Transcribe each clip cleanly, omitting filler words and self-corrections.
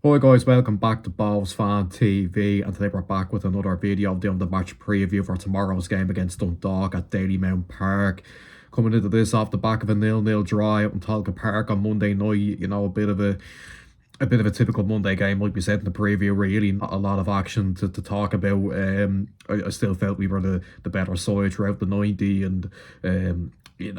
Hi guys, welcome back to Balls Fan TV, and today we're back with another video doing the match preview for tomorrow's game against Dundalk at Dalymount Park. Coming into this off the back of a 0-0 draw out in Talca Park on Monday night, a bit of a typical Monday game, like we said in the preview. Really, not a lot of action to talk about. I still felt we were the better side throughout the 90, and we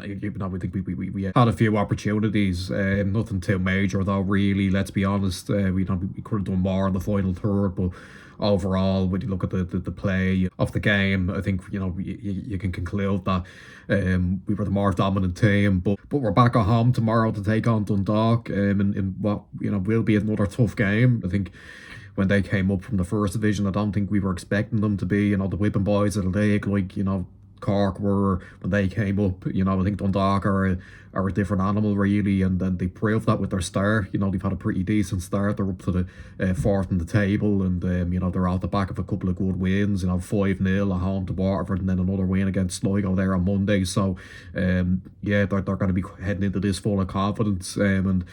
think we had a few opportunities. Nothing too major though. Really, let's be honest. We could have done more in the final third, but overall, when you look at the play of the game, I think you can conclude that we were the more dominant team. But we're back at home tomorrow to take on Dundalk, in what will be another tough game. I think when they came up from the first division, I don't think we were expecting them to be the whipping boys of the league, like Cork were when they came up. I think Dundalk are a different animal really, and then they proved that with their start. They've had a pretty decent start. They're up to the fourth in the table, and they're out the back of a couple of good wins. 5-0 at home to Waterford, and then another win against Sligo there on Monday. So they're going to be heading into this full of confidence, and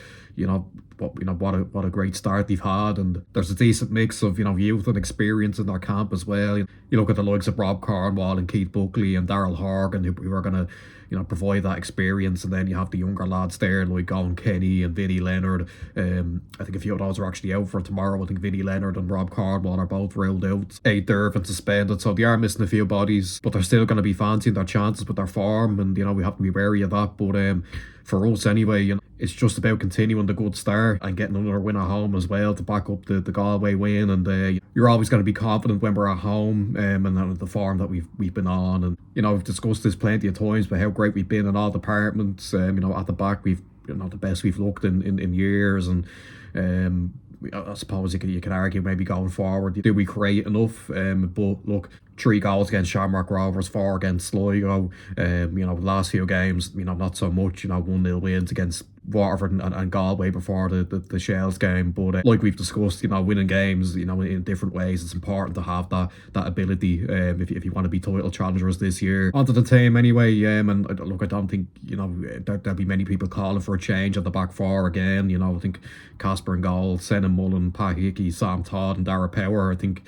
what a great start they've had, and there's a decent mix of youth and experience in their camp as well. You look at the likes of Rob Cornwall and Keith Buckley and Daryl Horgan, who are going to provide that experience, and then you have the younger lads there like Owen Kenny and Vinnie Leonard. I think a few of those are actually out for tomorrow. I think Vinnie Leonard and Rob Cornwall are both ruled out. Derv and suspended, so they are missing a few bodies, but they're still going to be fancying their chances with their form, and we have to be wary of that. But for us anyway, it's just about continuing the good start and getting another win at home as well to back up the Galway win. And you're always going to be confident when we're at home, and the form that we've been on. And we've discussed this plenty of times, but how great we've been in all departments. At the back we've the best we've looked in years, and I suppose you can argue maybe going forward, did we create enough? But look, 3 goals against Shamrock Rovers, 4 against Sligo. Last few games, not so much. 1-0 wins against Waterford and Galway before the Shells game. But like we've discussed, winning games, in different ways, it's important to have that ability if you want to be title challengers this year. Onto the team anyway, and look, I don't think there'll be many people calling for a change at the back four again. I think Casper and goal, Senna Mullen, Pat Hickey, Sam Todd and Dara Power. I think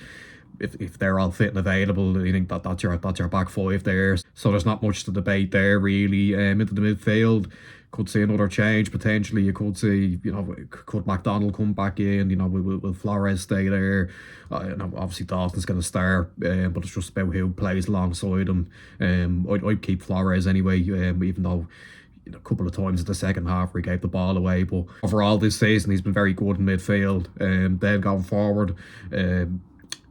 if they're all fit and available, I think that's your back five there. So there's not much to debate there really. Into the midfield, could see another change potentially. You could see, could McDonald come back in? Will Flores stay there? Obviously Dawson's going to start, but it's just about who plays alongside him. I'd keep Flores anyway, even though a couple of times in the second half where he gave the ball away. But overall this season he's been very good in midfield. Then going forward,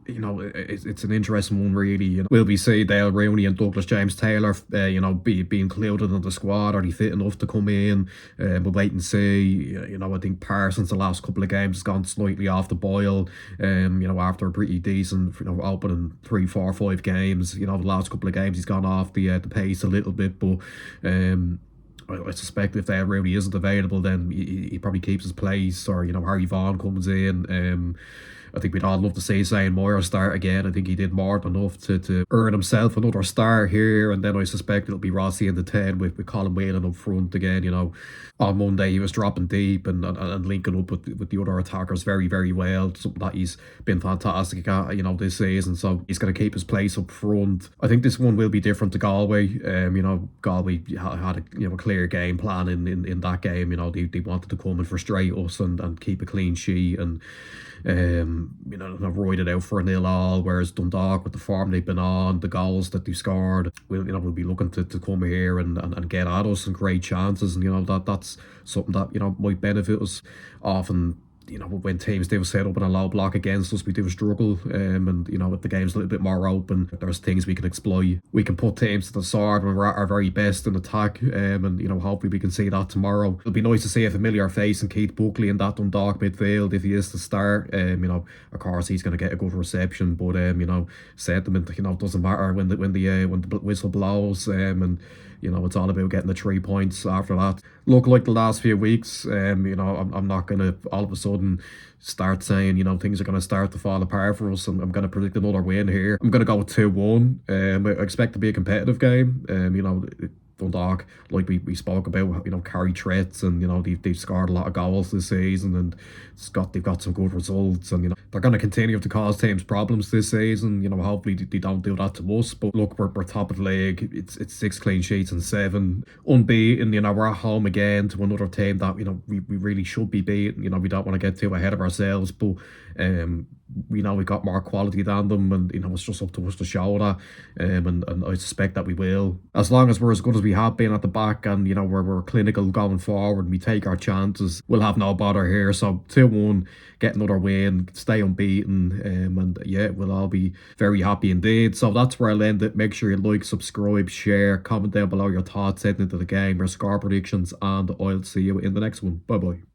it's an interesting one really. Will we see Dale Rooney and Douglas James Taylor be included in the squad? Are they fit enough to come in? We'll wait and see. I think Parsons the last couple of games has gone slightly off the boil, after a pretty decent opening 3, 4, 5 games. The last couple of games he's gone off the pace a little bit. But I suspect if Dale Rooney isn't available, then he probably keeps his place, or Harry Vaughan comes in. I think we'd all love to see Zane Moyer start again. I think he did more than enough to earn himself another star here. And then I suspect it'll be Rossi in the 10 with Colin Whelan up front again. On Monday he was dropping deep and linking up with the other attackers very, very well. Something that he's been fantastic at, this season. So he's going to keep his place up front. I think this one will be different to Galway. Galway had a clear game plan in that game. They wanted to come and frustrate us and keep a clean sheet and ride it out for a 0-0, whereas Dundalk, with the form they've been on, the goals that they've scored, we'll be looking to come here and get at us and create chances, and that's something that might benefit us. Often when teams do set up in a low block against us, we do struggle, and if the game's a little bit more open, there's things we can exploit. We can put teams to the sword when we're at our very best in attack, and hopefully we can see that tomorrow. It'll be nice to see a familiar face in Keith Buckley in that Dundalk midfield if he is to start. Of course he's going to get a good reception, but sentiment doesn't matter when the whistle blows, and it's all about getting the 3 points after that. Look, like the last few weeks, I'm not going to all of a sudden start saying, things are going to start to fall apart for us. I'm going to predict another win here. I'm going to go with 2-1. I expect to be a competitive game. Dundalk, like we spoke about, carry threats, and they've scored a lot of goals this season, and they've got some good results, and they're going to continue to cause teams problems this season. Hopefully they don't do that to us. But look, we're top of the league. It's 6 clean sheets and 7 unbeaten. We're at home again to another team that we really should be beating. We don't want to get too ahead of ourselves, but we know we got more quality than them, and it's just up to us to show that, and I suspect that we will, as long as we're as good as we have been at the back, and we're clinical going forward and we take our chances. We'll have no bother here. So 2-1, get another win, stay unbeaten, and yeah, we'll all be very happy indeed. So that's where I'll end it. Make sure you like, subscribe, share, comment down below your thoughts heading into the game, your score predictions, and I'll see you in the next one. Bye bye.